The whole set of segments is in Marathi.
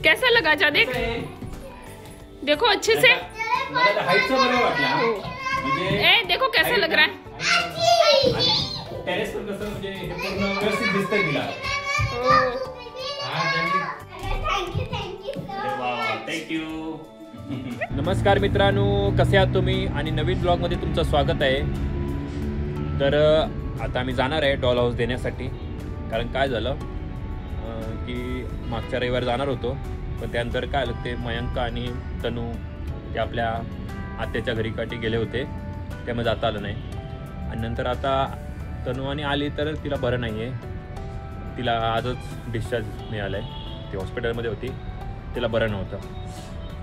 कैसा लगा जा देख, देखो अच्छे से। ए देखो कैसा लग रहा है। टेरेस पर कसं म्हणजे हे पूर्ण व्यवस्थित दिसतंय तिला। थँक्यू। नमस्कार मित्रांनो, कसे आहात तुम्ही आणि नवीन ब्लॉग मध्ये तुमचं स्वागत आहे। तर आता आम्ही जाणार आहे डॉल हाऊस देण्यासाठी, कारण काय झालं की मागच्या रविवारी जाणार होतो, पण त्यानंतर काय झालं ते मयंक आणि तनू ते आपल्या आत्याच्या घरी काठी गेले होते, त्यामुळे जाता आलं नाही। आणि नंतर आता तनू आणि आली तर तिला बरं नाही आहे, तिला आजच डिस्चार्ज मिळाला आहे, ती हॉस्पिटलमध्ये होती, तिला बरं नव्हतं,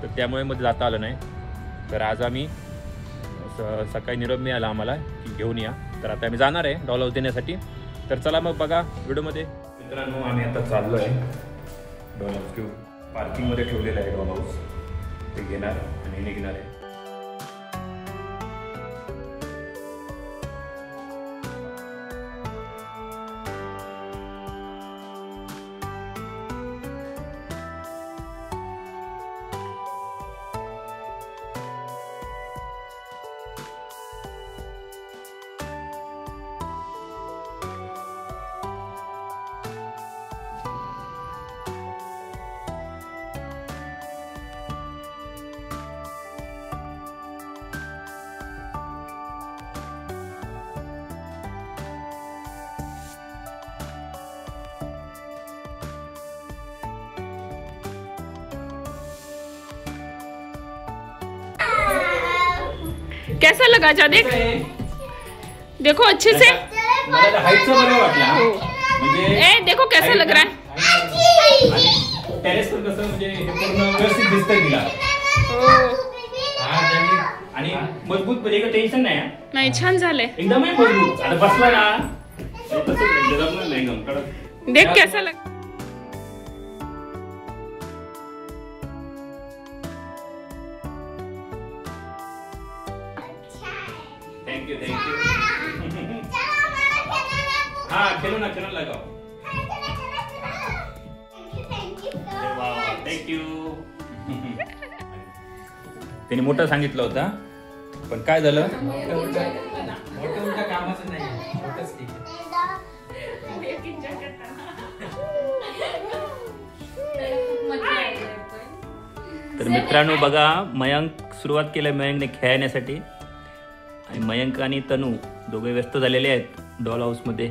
तर त्यामुळे मध्ये जाता आलं नाही। तर आज आम्ही सकाळी निरोप मिळाला आम्हाला की घेऊन या, तर आता आम्ही जाणार आहे डॉल हाऊस देण्यासाठी। तर चला मग बघा व्हिडिओमध्ये। मित्रांनो आम्ही आता चाललो आहे डॉल हाऊस घेऊन, पार्किंगमध्ये ठेवलेलं आहे डॉल हाऊस, ते घेणार आणि निघणार आहे। कैसा लगा जा देख, देखो अच्छे से। ए देखो कैसा लग रहा है। टेरेस पर कसं म्हणजे हे पूर्ण व्यवस्थित दिसतंय तिला। आणि मजबूत म्हणजे काही टेन्शन नाही छान झालंय एकदम मजबूत। आता बसला ना नाही देख कैसा लग। थैंक यू हाँ खेलो ना लगाओ। थँक्यू। त्याने मोठं सांगितलं होता, पण काय झालं तर मित्रांनो बघा, मयंक सुरुवात केली मयंकने खेळण्यासाठी, आणि मयंक आणि तनू दोघे व्यस्त झालेले आहेत डॉल हाऊस मध्ये।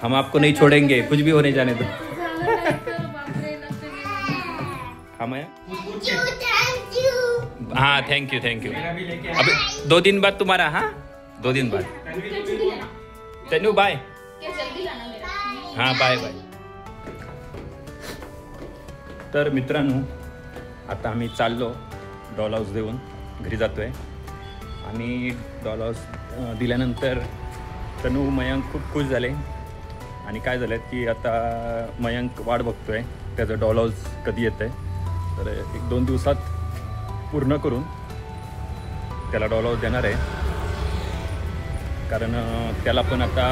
हम आपको नहीं छोड़ेंगे, कुछ भी होने जाने दो। हाँ थैंक यू अभी 2 दिन बाद तुम्हारा। हाँ 2 दिन बाद। तनू बाय। हाँ बाय बाय। तर मित्रांनो आता आम्ही चाललो डॉल हाऊस देऊन घरी जातोय, आणि डॉल हाऊस दिल्यानंतर तनू मयंक खूप खुश झाले, आणि काय झालं की आता मयंक वाट बघतोय त्याचं डॉल हाऊस कधी येतं आहे, तर 1-2 दिवसात पूर्ण करून त्याला डॉल हाऊस देणार आहे, कारण त्याला पण आता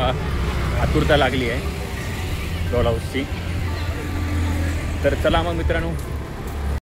आतुरता लागली आहे डॉल हाऊसची। तर चला मग मित्रांनो